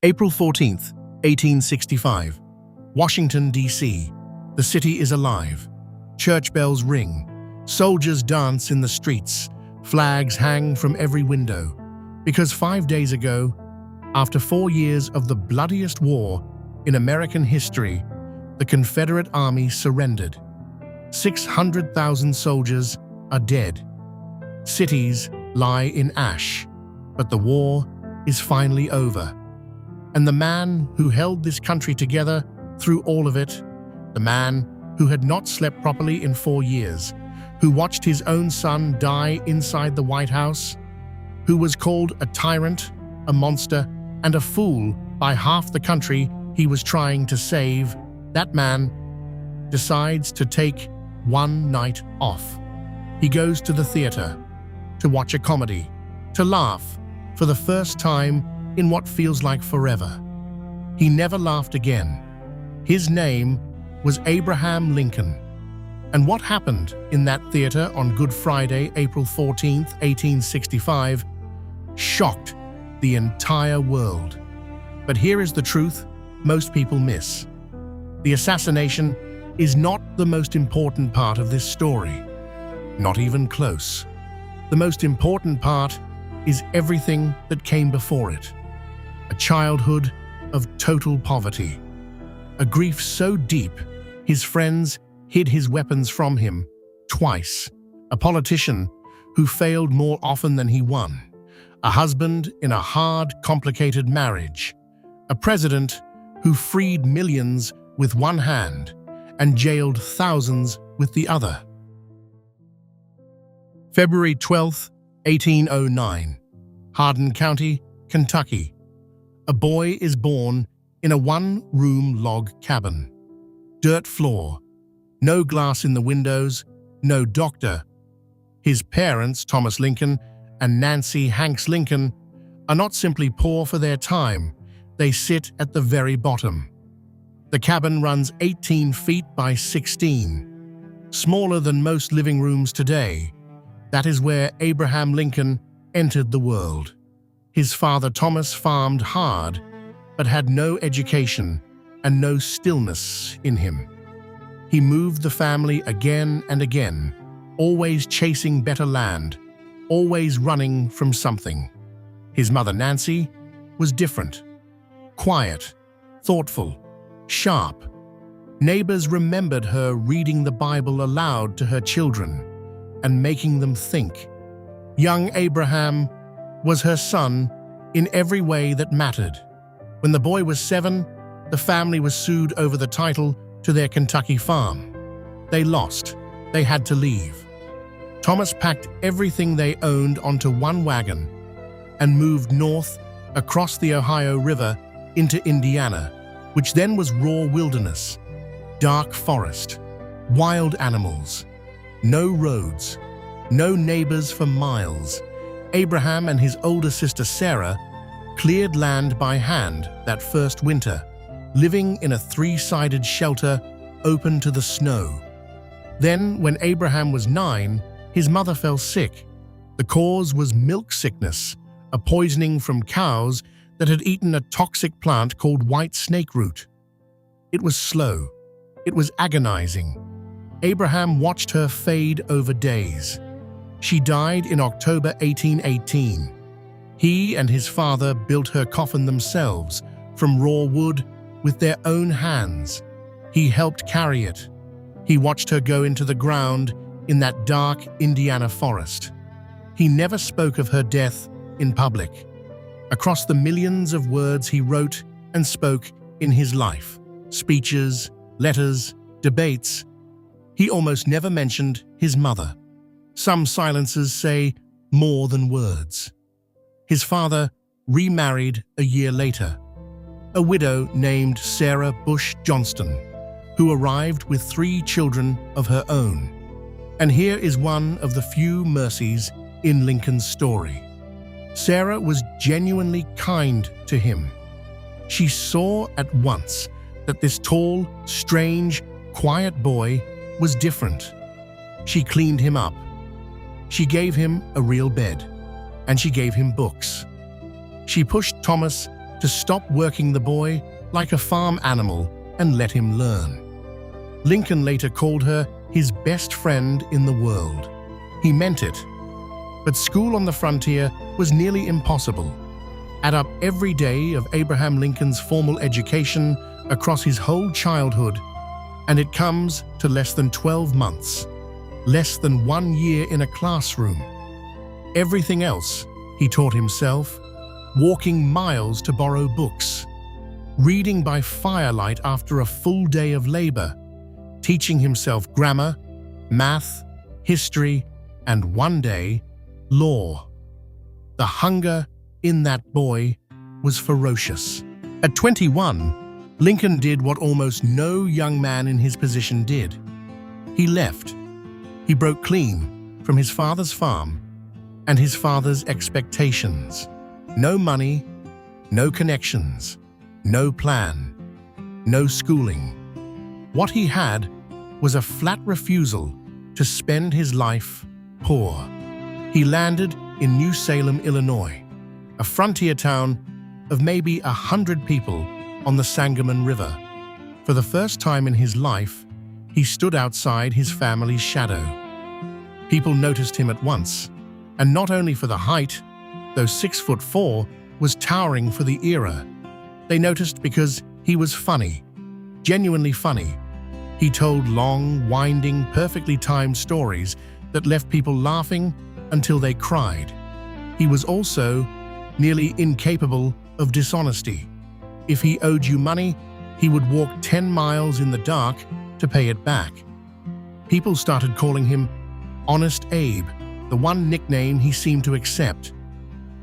April 14th, 1865. Washington, D.C. The city is alive. Church bells ring. Soldiers dance in the streets. Flags hang from every window. Because 5 days ago, after 4 years of the bloodiest war in American history, the Confederate Army surrendered. 600,000 soldiers are dead. Cities lie in ash, but the war is finally over. And the man who held this country together through all of it, the man who had not slept properly in 4 years, who watched his own son die inside the White House, who was called a tyrant, a monster, and a fool by half the country he was trying to save, that man decides to take one night off. He goes to the theater to watch a comedy, to laugh for the first time in what feels like forever. He never laughed again. His name was Abraham Lincoln. And what happened in that theater on Good Friday, April 14th, 1865, shocked the entire world. But here is the truth most people miss. The assassination is not the most important part of this story. Not even close. The most important part is everything that came before it. A childhood of total poverty. A grief so deep, his friends hid his weapons from him twice. A politician who failed more often than he won. A husband in a hard, complicated marriage. A president who freed millions with one hand and jailed thousands with the other. February 12th, 1809. Hardin County, Kentucky. A boy is born in a one-room log cabin. Dirt floor. No glass in the windows, no doctor. His parents, Thomas Lincoln and Nancy Hanks Lincoln, are not simply poor for their time, they sit at the very bottom. The cabin runs 18 feet by 16, smaller than most living rooms today. That is where Abraham Lincoln entered the world. His father Thomas farmed hard, but had no education and no stillness in him. He moved the family again and again, always chasing better land, always running from something. His mother Nancy was different. Quiet, thoughtful, sharp. Neighbors remembered her reading the Bible aloud to her children and making them think. Young Abraham was her son in every way that mattered. When the boy was 7, the family was sued over the title to their Kentucky farm. They lost. They had to leave. Thomas packed everything they owned onto one wagon and moved north across the Ohio River into Indiana, which then was raw wilderness, dark forest, wild animals, no roads, no neighbors for miles. Abraham and his older sister Sarah cleared land by hand that first winter, living in a 3-sided shelter open to the snow. Then, when Abraham was 9, his mother fell sick. The cause was milk sickness, a poisoning from cows that had eaten a toxic plant called white snake root. It was slow. It was agonizing. Abraham watched her fade over days. She died in October 1818. He and his father built her coffin themselves from raw wood with their own hands. He helped carry it. He watched her go into the ground in that dark Indiana forest. He never spoke of her death in public. Across the millions of words he wrote and spoke in his life, speeches, letters, debates, he almost never mentioned his mother. Some silences say more than words. His father remarried a year later, a widow named Sarah Bush Johnston, who arrived with 3 children of her own. And here is one of the few mercies in Lincoln's story. Sarah was genuinely kind to him. She saw at once that this tall, strange, quiet boy was different. She cleaned him up. She gave him a real bed, and she gave him books. She pushed Thomas to stop working the boy like a farm animal and let him learn. Lincoln later called her his best friend in the world. He meant it. But school on the frontier was nearly impossible. Add up every day of Abraham Lincoln's formal education across his whole childhood, and it comes to less than 12 months, less than 1 year in a classroom. Everything else, he taught himself, walking miles to borrow books, reading by firelight after a full day of labor, teaching himself grammar, math, history, and one day, law. The hunger in that boy was ferocious. At 21, Lincoln did what almost no young man in his position did. He left. He broke clean from his father's farm and his father's expectations. No money, no connections, no plan, no schooling. What he had was a flat refusal to spend his life poor. He landed in New Salem, Illinois, a frontier town of maybe 100 people on the Sangamon River. For the first time in his life, he stood outside his family's shadow. People noticed him at once, and not only for the height, though 6'4" was towering for the era. They noticed because he was funny, genuinely funny. He told long, winding, perfectly timed stories that left people laughing until they cried. He was also nearly incapable of dishonesty. If he owed you money, he would walk 10 miles in the dark to pay it back. People started calling him Honest Abe, the one nickname he seemed to accept.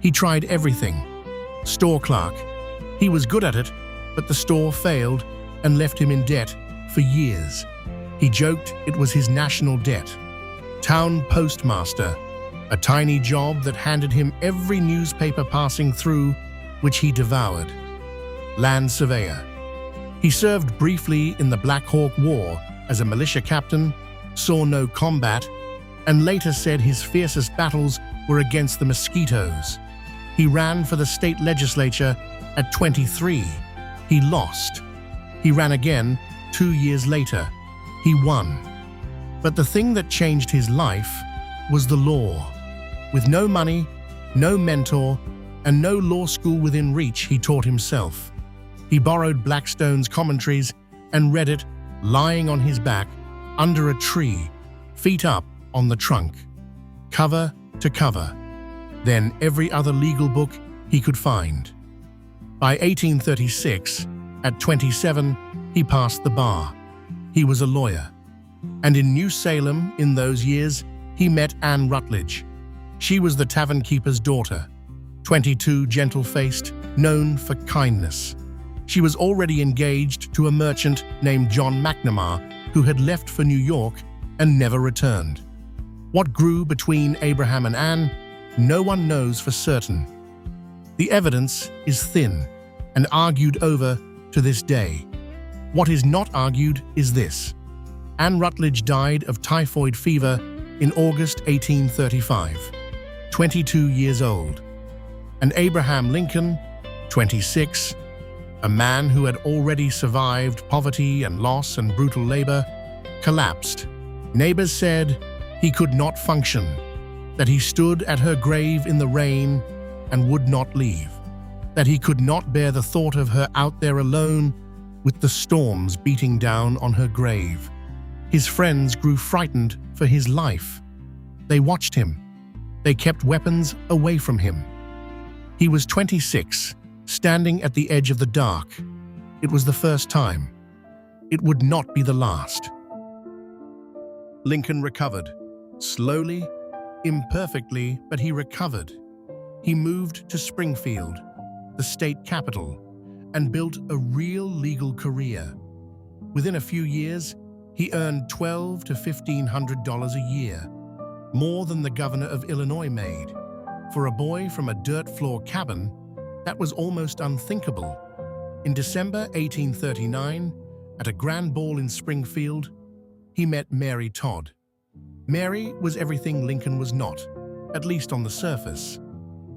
He tried everything. Store clerk. He was good at it, but the store failed and left him in debt for years. He joked it was his national debt. Town postmaster, a tiny job that handed him every newspaper passing through, which he devoured. Land surveyor. He served briefly in the Black Hawk War as a militia captain, saw no combat, and later said his fiercest battles were against the mosquitoes. He ran for the state legislature at 23. He lost. He ran again 2 years later. He won. But the thing that changed his life was the law. With no money, no mentor, and no law school within reach, he taught himself. He borrowed Blackstone's commentaries and read it lying on his back under a tree, feet up on the trunk, cover to cover, then every other legal book he could find. By 1836, at 27, he passed the bar. He was a lawyer. And in New Salem, in those years, he met Anne Rutledge. She was the tavern keeper's daughter, 22, gentle-faced, known for kindness. She was already engaged to a merchant named John McNamara, who had left for New York and never returned. What grew between Abraham and Anne, no one knows for certain. The evidence is thin and argued over to this day. What is not argued is this. Anne Rutledge died of typhoid fever in August 1835, 22 years old. And Abraham Lincoln, 26, a man who had already survived poverty and loss and brutal labor, collapsed. Neighbors said he could not function, that he stood at her grave in the rain and would not leave, that he could not bear the thought of her out there alone with the storms beating down on her grave. His friends grew frightened for his life. They watched him. They kept weapons away from him. He was 26, standing at the edge of the dark. It was the first time. It would not be the last. Lincoln recovered. Slowly, imperfectly, but he recovered. He moved to Springfield, the state capital, and built a real legal career. Within a few years, he earned $1,200 to $1,500 a year, more than the governor of Illinois made. For a boy from a dirt floor cabin, that was almost unthinkable. In December 1839, at a grand ball in Springfield, he met Mary Todd. Mary was everything Lincoln was not, at least on the surface.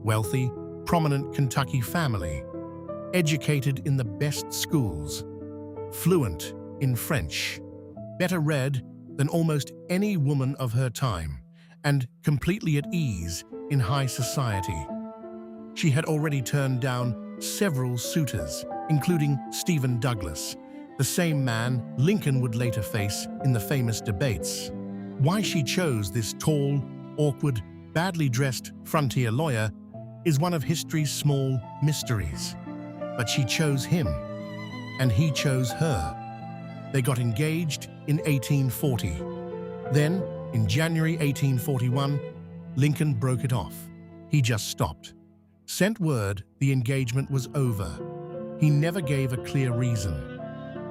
Wealthy, prominent Kentucky family. educated in the best schools, fluent in French, better read than almost any woman of her time, and completely at ease in high society. She had already turned down several suitors, including Stephen Douglas, the same man Lincoln would later face in the famous debates. Why she chose this tall, awkward, badly dressed frontier lawyer is one of history's small mysteries. But she chose him, and he chose her. They got engaged in 1840. Then, in January 1841, Lincoln broke it off. He just stopped. Sent word the engagement was over. He never gave a clear reason.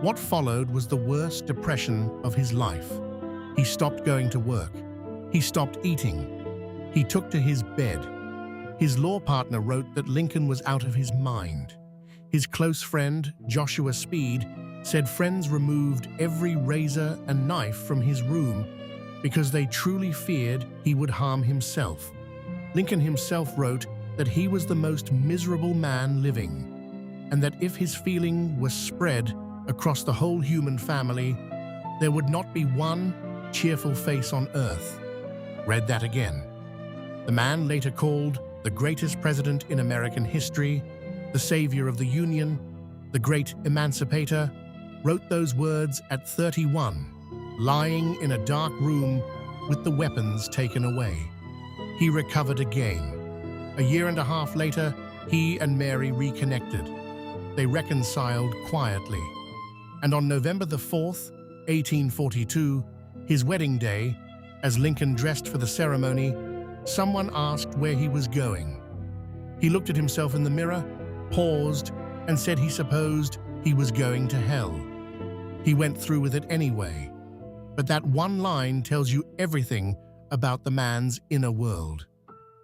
What followed was the worst depression of his life. He stopped going to work. He stopped eating. He took to his bed. His law partner wrote that Lincoln was out of his mind. His close friend, Joshua Speed, said friends removed every razor and knife from his room because they truly feared he would harm himself. Lincoln himself wrote that he was the most miserable man living, and that if his feeling was spread across the whole human family, there would not be one cheerful face on earth. Read that again. The man later called the greatest president in American history, the savior of the Union, the great emancipator, wrote those words at 31, lying in a dark room with the weapons taken away. He recovered again. A year and a half later, he and Mary reconnected. They reconciled quietly. And on November the 4th, 1842, his wedding day, as Lincoln dressed for the ceremony, someone asked where he was going. He looked at himself in the mirror, paused, and said he supposed he was going to hell. He went through with it anyway. But that one line tells you everything about the man's inner world.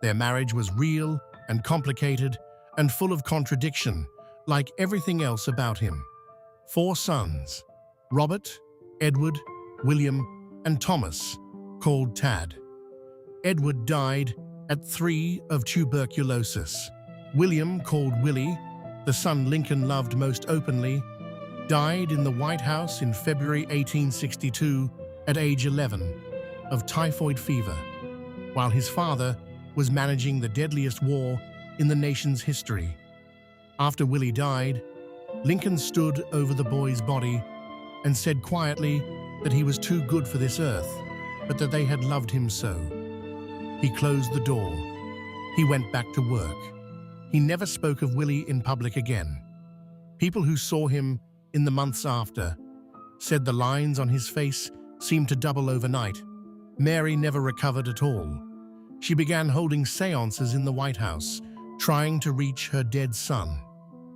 Their marriage was real and complicated and full of contradiction, like everything else about him. 4 sons: Robert, Edward, William, and Thomas, called Tad. Edward died at 3 of tuberculosis. William, called Willie, the son Lincoln loved most openly, died in the White House in February 1862 at age 11 of typhoid fever, while his father was managing the deadliest war in the nation's history. After Willie died, Lincoln stood over the boy's body and said quietly that he was too good for this earth, but that they had loved him so. He closed the door. He went back to work. He never spoke of Willie in public again. People who saw him in the months after said the lines on his face seemed to double overnight. Mary never recovered at all. She began holding seances in the White House, trying to reach her dead son.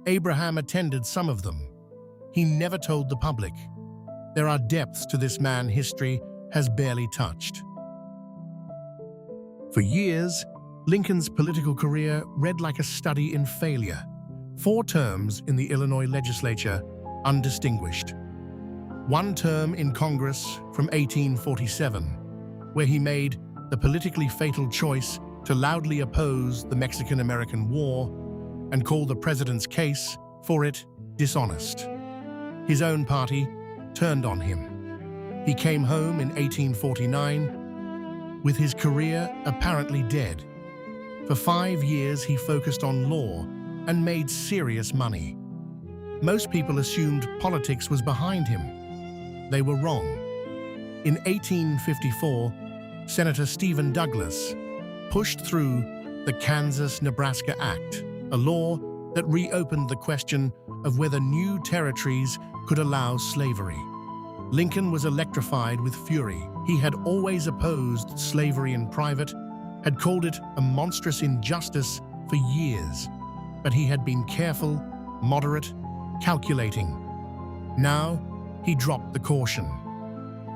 Abraham attended some of them. He never told the public. There are depths to this man history has barely touched. For years, Lincoln's political career read like a study in failure. 4 terms in the Illinois legislature, undistinguished. 1 term in Congress from 1847, where he made the politically fatal choice to loudly oppose the Mexican-American War and call the president's case for it dishonest. His own party turned on him. He came home in 1849 with his career apparently dead. For 5 years, he focused on law and made serious money. Most people assumed politics was behind him. They were wrong. In 1854, Senator Stephen Douglas pushed through the Kansas-Nebraska Act, a law that reopened the question of whether new territories could allow slavery. Lincoln was electrified with fury. He had always opposed slavery in private, had called it a monstrous injustice for years, but he had been careful, moderate, calculating. Now, he dropped the caution.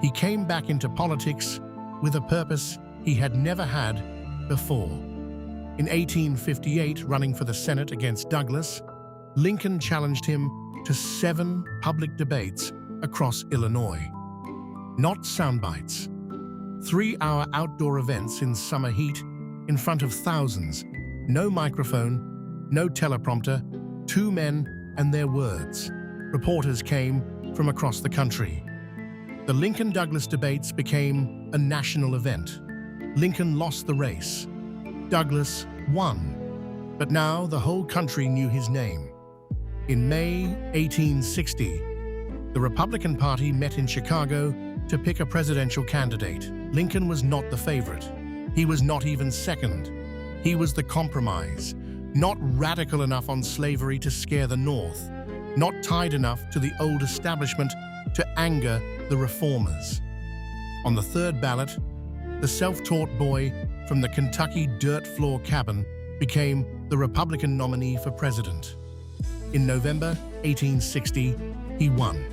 He came back into politics with a purpose he had never had before. In 1858, running for the Senate against Douglas, Lincoln challenged him to 7 public debates across Illinois. Not soundbites. 3-hour outdoor events in summer heat in front of thousands. No microphone, no teleprompter, Two men and their words. Reporters came from across the country. The Lincoln-Douglas debates became a national event. Lincoln lost the race. Douglas won. But now the whole country knew his name. In May 1860, the Republican Party met in Chicago to pick a presidential candidate. Lincoln was not the favorite. He was not even second. He was the compromise, not radical enough on slavery to scare the North, not tied enough to the old establishment to anger the reformers. On the third ballot, the self-taught boy from the Kentucky dirt floor cabin became the Republican nominee for president. In November 1860, he won,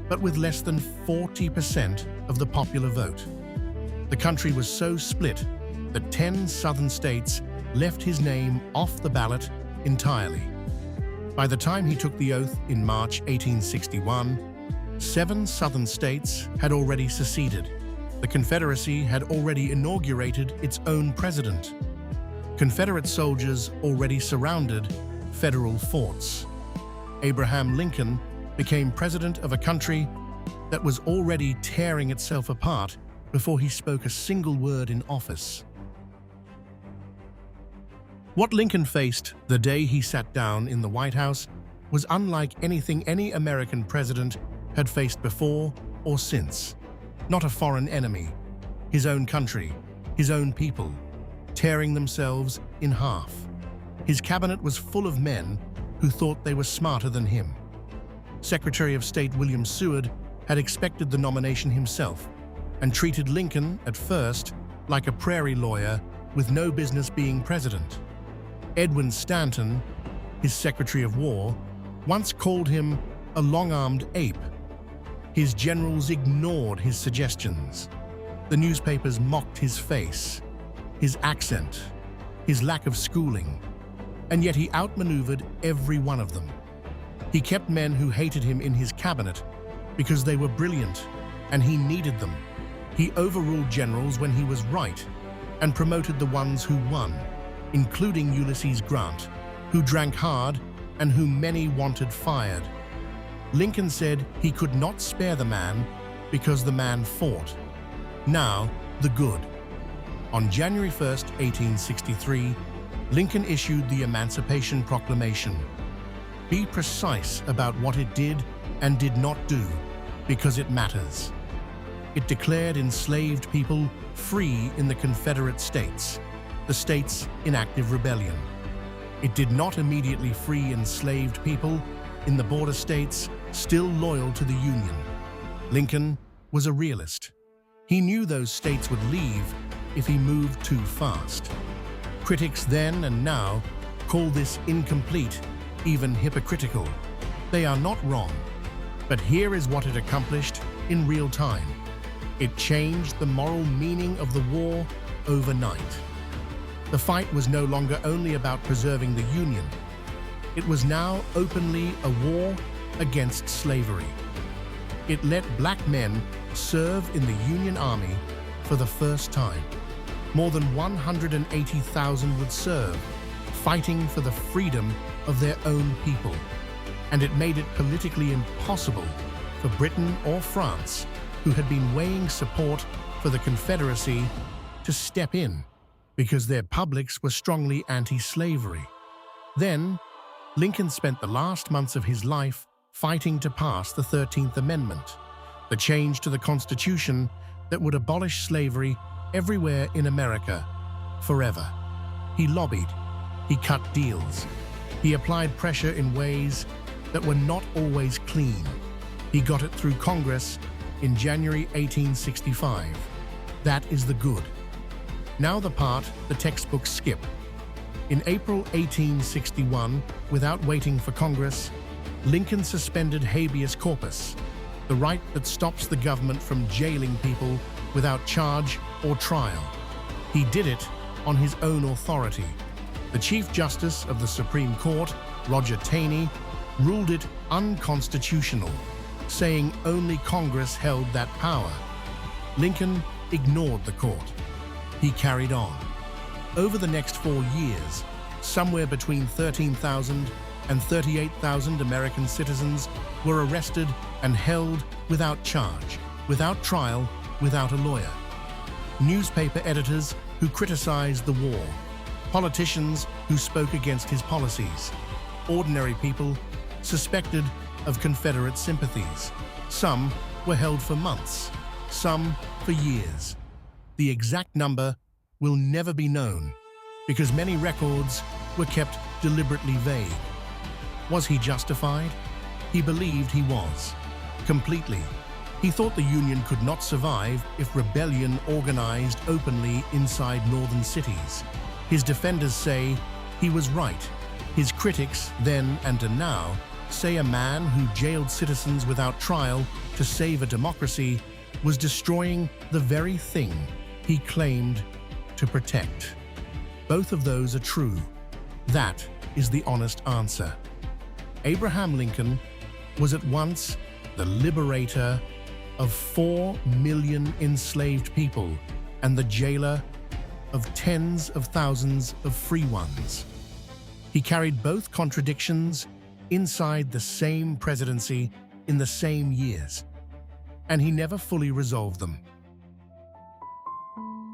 but with less than 40% of the popular vote. The country was so split that 10 southern states left his name off the ballot entirely. By the time he took the oath in March 1861, 7 southern states had already seceded. The Confederacy had already inaugurated its own president. Confederate soldiers already surrounded federal forts. Abraham Lincoln became president of a country that was already tearing itself apart before he spoke a single word in office. What Lincoln faced the day he sat down in the White House was unlike anything any American president had faced before or since. Not a foreign enemy, his own country, his own people, tearing themselves in half. His cabinet was full of men who thought they were smarter than him. Secretary of State William Seward had expected the nomination himself and treated Lincoln, at first, like a prairie lawyer with no business being president. Edwin Stanton, his Secretary of War, once called him a long-armed ape. His generals ignored his suggestions. The newspapers mocked his face, his accent, his lack of schooling, and yet he outmaneuvered every one of them. He kept men who hated him in his cabinet because they were brilliant and he needed them. He overruled generals when he was right and promoted the ones who won, including Ulysses Grant, who drank hard and whom many wanted fired. Lincoln said he could not spare the man because the man fought. Now, the good. On January 1st, 1863, Lincoln issued the Emancipation Proclamation. Be precise about what it did and did not do, because it matters. It declared enslaved people free in the Confederate States, the states in active rebellion. It did not immediately free enslaved people in the border states still loyal to the Union. Lincoln was a realist. He knew those states would leave if he moved too fast. Critics then and now call this incomplete, even hypocritical. They are not wrong, but here is what it accomplished in real time. It changed the moral meaning of the war overnight. The fight was no longer only about preserving the Union. It was now openly a war against slavery. It let black men serve in the Union Army for the first time. More than 180,000 would serve, fighting for the freedom of their own people. And it made it politically impossible for Britain or France, who had been weighing support for the Confederacy, to step in because their publics were strongly anti-slavery. Then, Lincoln spent the last months of his life fighting to pass the 13th Amendment, the change to the Constitution that would abolish slavery everywhere in America, forever. He lobbied, he cut deals, he applied pressure in ways that were not always clean. He got it through Congress in January 1865. That is the good. Now the part the textbooks skip. In April 1861, without waiting for Congress, Lincoln suspended habeas corpus, the right that stops the government from jailing people without charge or trial. He did it on his own authority. The Chief Justice of the Supreme Court, Roger Taney, ruled it unconstitutional, saying only Congress held that power. Lincoln ignored the court. He carried on. Over the next 4 years, somewhere between 13,000 and 38,000 American citizens were arrested and held without charge, without trial, without a lawyer. Newspaper editors who criticized the war, politicians who spoke against his policies, ordinary people suspected of Confederate sympathies. Some were held for months, some for years. The exact number will never be known because many records were kept deliberately vague. Was he justified? He believed he was. Completely. He thought the Union could not survive if rebellion organized openly inside northern cities. His defenders say he was right. His critics, then and now, say a man who jailed citizens without trial to save a democracy was destroying the very thing he claimed to protect. Both of those are true. That is the honest answer. Abraham Lincoln was at once the liberator of 4 million enslaved people and the jailer of tens of thousands of free ones. He carried both contradictions inside the same presidency in the same years, and he never fully resolved them.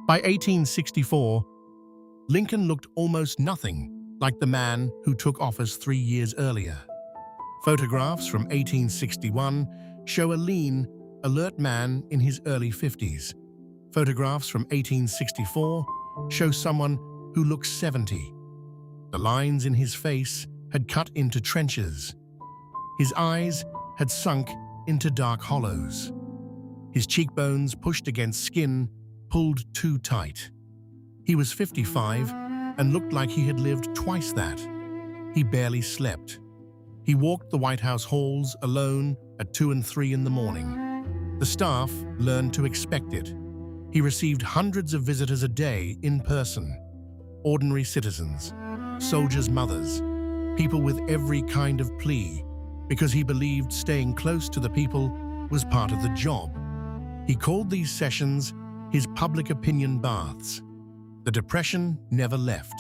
By 1864, Lincoln looked almost nothing like the man who took office 3 years earlier. Photographs from 1861 show a lean, alert man in his early 50s. Photographs from 1864 show someone who looks 70. The lines in his face had cut into trenches. His eyes had sunk into dark hollows. His cheekbones, pushed against skin, pulled too tight. He was 55 and looked like he had lived twice that. He barely slept. He walked the White House halls alone at 2 and 3 in the morning. The staff learned to expect it. He received hundreds of visitors a day in person. Ordinary citizens, soldiers' mothers, people with every kind of plea, because he believed staying close to the people was part of the job. He called these sessions his public opinion baths. The depression never left.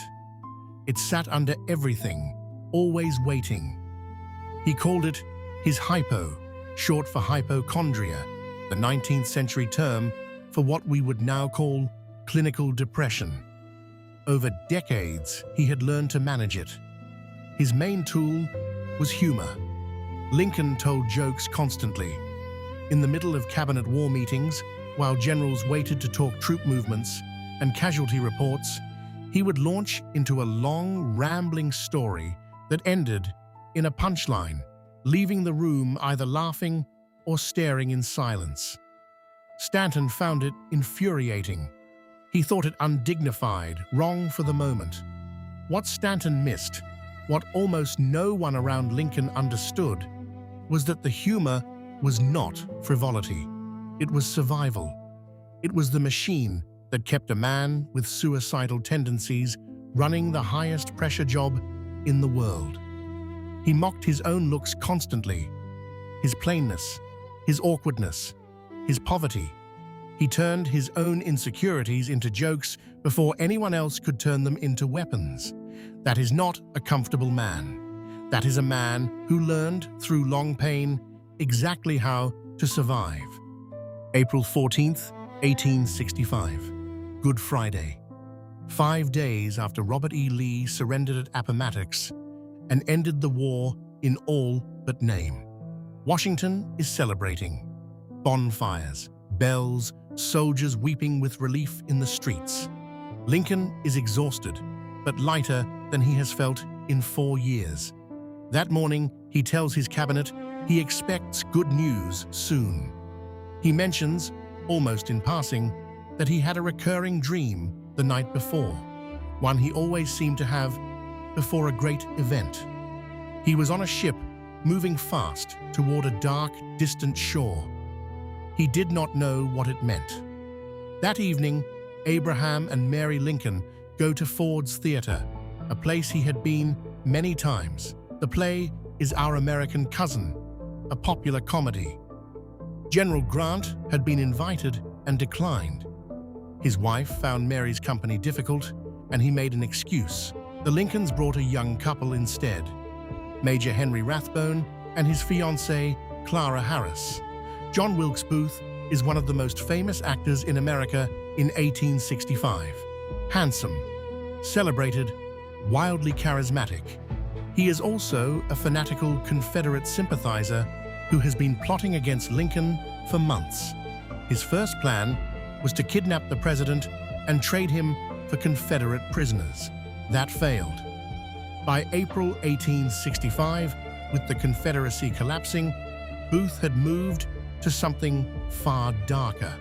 It sat under everything, always waiting. He called it his hypo, short for hypochondria, the 19th century term for what we would now call clinical depression. Over decades, he had learned to manage it. His main tool was humor. Lincoln told jokes constantly. In the middle of cabinet war meetings, while generals waited to talk troop movements and casualty reports, he would launch into a long, rambling story that ended in a punchline, leaving the room either laughing or staring in silence. Stanton found it infuriating. He thought it undignified, wrong for the moment. What Stanton missed, what almost no one around Lincoln understood, was that the humor was not frivolity. It was survival. It was the machine that kept a man with suicidal tendencies running the highest pressure job in the world. He mocked his own looks constantly, his plainness, his awkwardness, his poverty. He turned his own insecurities into jokes before anyone else could turn them into weapons. That is not a comfortable man. That is a man who learned through long pain exactly how to survive. April 14th, 1865, Good Friday. 5 days after Robert E. Lee surrendered at Appomattox and ended the war in all but name. Washington is celebrating. Bonfires, bells, soldiers weeping with relief in the streets. Lincoln is exhausted, but lighter than he has felt in 4 years. That morning, he tells his cabinet he expects good news soon. He mentions, almost in passing, that he had a recurring dream the night before, one he always seemed to have before a great event. He was on a ship moving fast toward a dark, distant shore. He did not know what it meant. That evening, Abraham and Mary Lincoln go to Ford's Theater, a place he had been many times. The play is Our American Cousin, a popular comedy. General Grant had been invited and declined. His wife found Mary's company difficult, and he made an excuse. The Lincolns brought a young couple instead. Major Henry Rathbone, and his fiancée, Clara Harris. John Wilkes Booth is one of the most famous actors in America in 1865. Handsome, celebrated, wildly charismatic. He is also a fanatical Confederate sympathizer who has been plotting against Lincoln for months. His first plan was to kidnap the president and trade him for Confederate prisoners. That failed. By April 1865, with the Confederacy collapsing, Booth had moved to something far darker.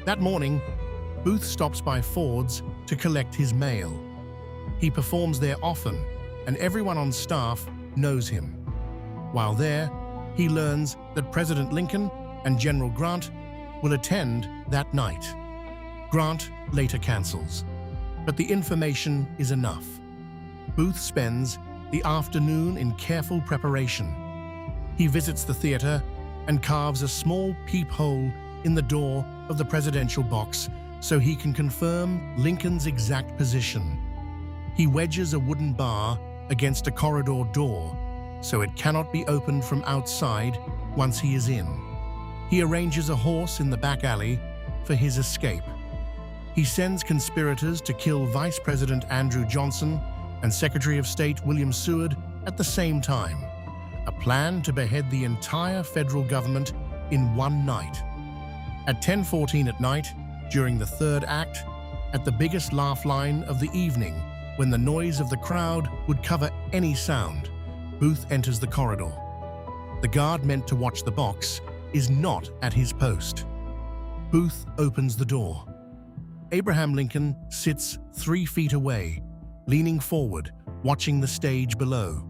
That morning, Booth stops by Ford's to collect his mail. He performs there often, and everyone on staff knows him. While there, he learns that President Lincoln and General Grant will attend that night. Grant later cancels, but the information is enough. Booth spends the afternoon in careful preparation. He visits the theater and carves a small peephole in the door of the presidential box so he can confirm Lincoln's exact position. He wedges a wooden bar against a corridor door so it cannot be opened from outside once he is in. He arranges a horse in the back alley for his escape. He sends conspirators to kill Vice President Andrew Johnson and Secretary of State William Seward at the same time, a plan to behead the entire federal government in one night. At 10:14 at night, during the third act, at the biggest laugh line of the evening, when the noise of the crowd would cover any sound, Booth enters the corridor. The guard meant to watch the box is not at his post. Booth opens the door. Abraham Lincoln sits 3 feet away, leaning forward, watching the stage below.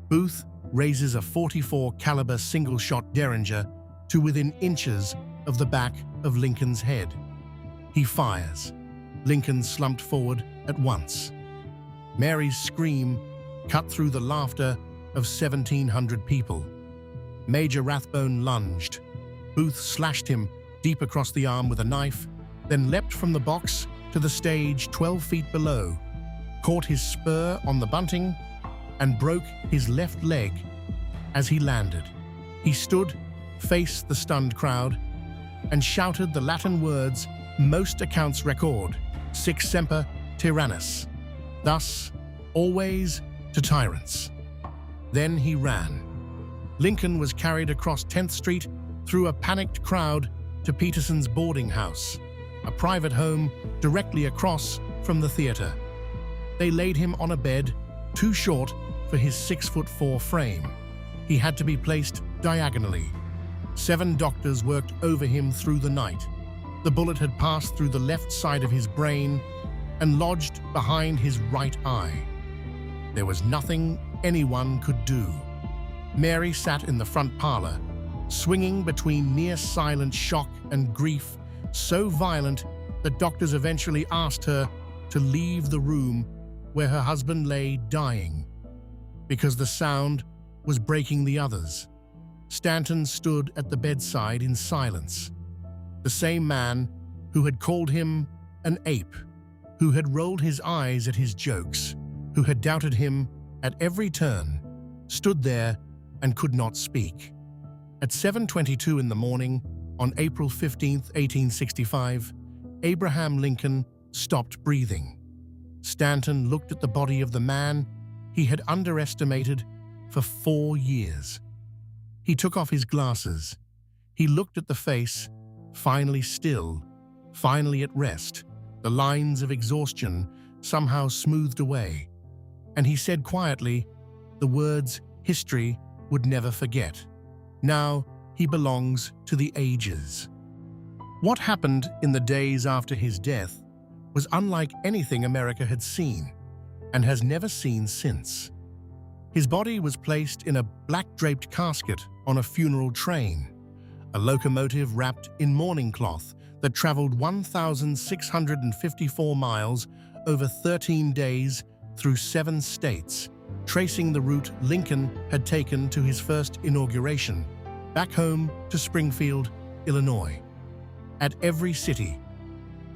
Booth raises a .44 caliber single-shot Derringer to within inches of the back of Lincoln's head. He fires. Lincoln slumped forward at once. Mary's scream cut through the laughter of 1,700 people. Major Rathbone lunged. Booth slashed him deep across the arm with a knife, then leapt from the box to the stage 12 feet below, caught his spur on the bunting, and broke his left leg as he landed. He stood, faced the stunned crowd, and shouted the Latin words most accounts record, Sic semper tyrannis, thus, always to tyrants. Then he ran. Lincoln was carried across 10th Street through a panicked crowd to Peterson's boarding house, a private home directly across from the theater. They laid him on a bed too short for his 6'4" frame. He had to be placed diagonally. 7 doctors worked over him through the night. The bullet had passed through the left side of his brain and lodged behind his right eye. There was nothing anyone could do. Mary sat in the front parlor, swinging between near-silent shock and grief so violent that doctors eventually asked her to leave the room where her husband lay dying, because the sound was breaking the others. Stanton stood at the bedside in silence. The same man who had called him an ape, who had rolled his eyes at his jokes, who had doubted him at every turn, stood there and could not speak. At 7:22 in the morning, on April 15, 1865, Abraham Lincoln stopped breathing. Stanton looked at the body of the man he had underestimated for 4 years. He took off his glasses. He looked at the face, finally still, finally at rest, the lines of exhaustion somehow smoothed away. And he said quietly, the words history would never forget. Now he belongs to the ages. What happened in the days after his death was unlike anything America had seen and has never seen since. His body was placed in a black-draped casket on a funeral train, a locomotive wrapped in mourning cloth that traveled 1,654 miles over 13 days through 7 states, tracing the route Lincoln had taken to his first inauguration, back home to Springfield, Illinois. At every city,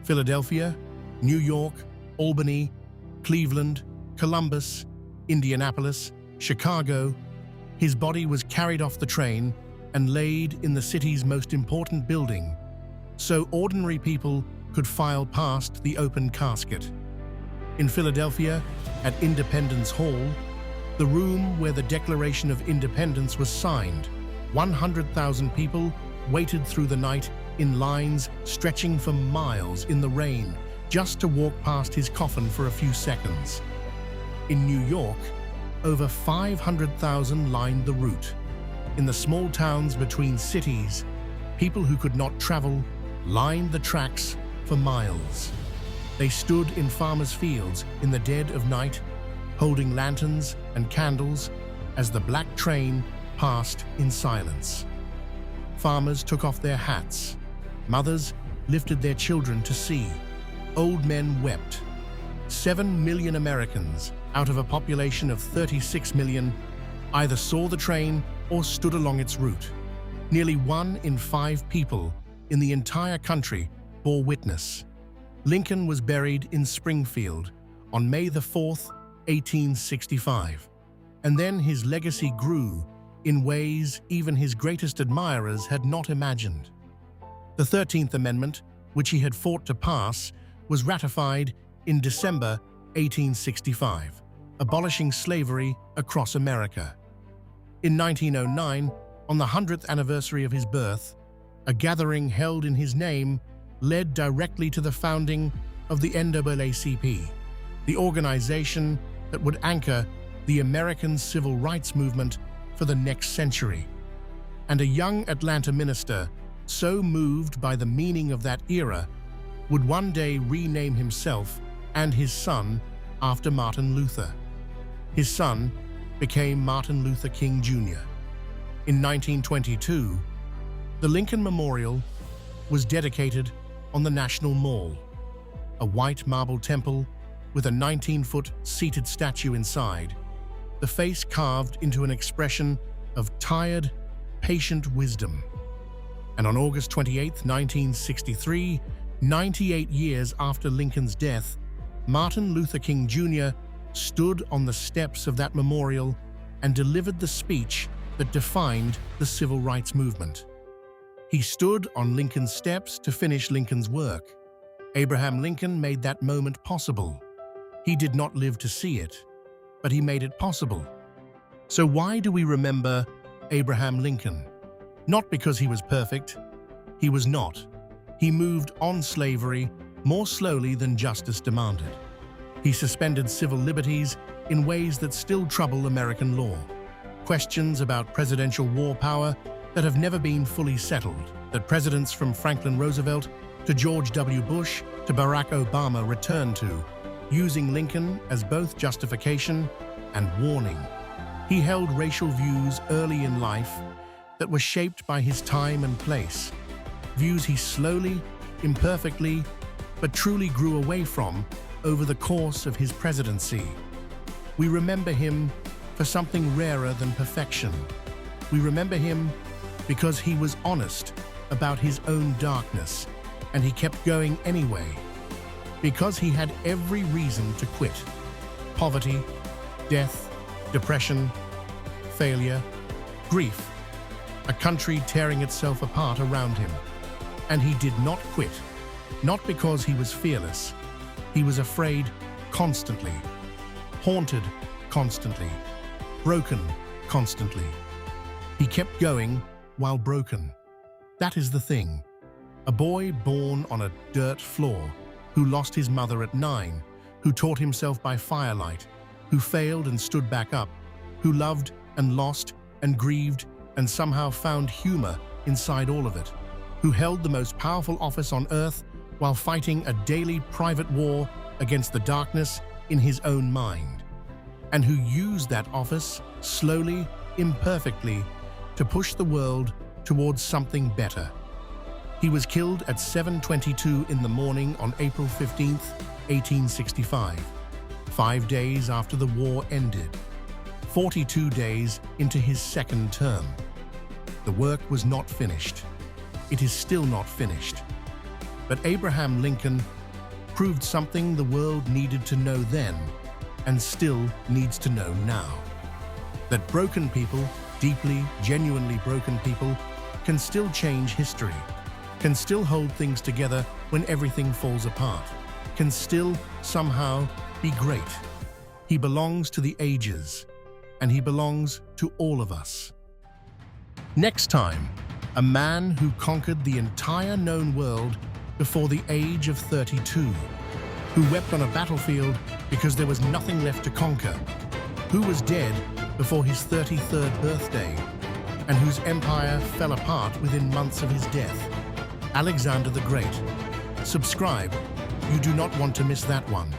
Philadelphia, New York, Albany, Cleveland, Columbus, Indianapolis, Chicago, his body was carried off the train and laid in the city's most important building, so ordinary people could file past the open casket. In Philadelphia, at Independence Hall, the room where the Declaration of Independence was signed, 100,000 people waited through the night in lines stretching for miles in the rain just to walk past his coffin for a few seconds. In New York, over 500,000 lined the route. In the small towns between cities, people who could not travel lined the tracks for miles. They stood in farmers' fields in the dead of night, holding lanterns and candles as the black train passed in silence. Farmers took off their hats. Mothers lifted their children to see. Old men wept. 7 million Americans, out of a population of 36 million, either saw the train or stood along its route. Nearly 1 in 5 people in the entire country bore witness. Lincoln was buried in Springfield on May the 4th, 1865, and then his legacy grew in ways even his greatest admirers had not imagined. The 13th Amendment, which he had fought to pass, was ratified in December 1865, abolishing slavery across America. In 1909, on the 100th anniversary of his birth, a gathering held in his name led directly to the founding of the NAACP, the organization that would anchor the American civil rights movement for the next century. And a young Atlanta minister, so moved by the meaning of that era, would one day rename himself and his son after Martin Luther. His son became Martin Luther King Jr. In 1922, the Lincoln Memorial was dedicated on the National Mall, a white marble temple with a 19-foot seated statue inside, the face carved into an expression of tired, patient wisdom. And on August 28, 1963, 98 years after Lincoln's death, Martin Luther King Jr. stood on the steps of that memorial and delivered the speech that defined the civil rights movement. He stood on Lincoln's steps to finish Lincoln's work. Abraham Lincoln made that moment possible. He did not live to see it, but he made it possible. So why do we remember Abraham Lincoln? Not because he was perfect. He was not. He moved on slavery more slowly than justice demanded. He suspended civil liberties in ways that still trouble American law. Questions about presidential war power that have never been fully settled, that presidents from Franklin Roosevelt to George W. Bush to Barack Obama returned to, using Lincoln as both justification and warning. He held racial views early in life that were shaped by his time and place, views he slowly, imperfectly, but truly grew away from over the course of his presidency. We remember him for something rarer than perfection. We remember him because he was honest about his own darkness, and he kept going anyway, because he had every reason to quit. Poverty, death, depression, failure, grief, a country tearing itself apart around him. And he did not quit, not because he was fearless. He was afraid constantly, haunted constantly, broken constantly. He kept going while broken. That is the thing. A boy born on a dirt floor, who lost his mother at 9, who taught himself by firelight, who failed and stood back up, who loved and lost and grieved and somehow found humor inside all of it, who held the most powerful office on earth while fighting a daily private war against the darkness in his own mind, and who used that office slowly, imperfectly, to push the world towards something better. He was killed at 7:22 in the morning on April 15, 1865, 5 days after the war ended, 42 days into his second term. The work was not finished. It is still not finished. But Abraham Lincoln proved something the world needed to know then and still needs to know now. That broken people, deeply, genuinely broken people, can still change history, can still hold things together when everything falls apart, can still, somehow, be great. He belongs to the ages, and he belongs to all of us. Next time, a man who conquered the entire known world before the age of 32, who wept on a battlefield because there was nothing left to conquer, who was dead before his 33rd birthday, and whose empire fell apart within months of his death. Alexander the Great. Subscribe. You do not want to miss that one.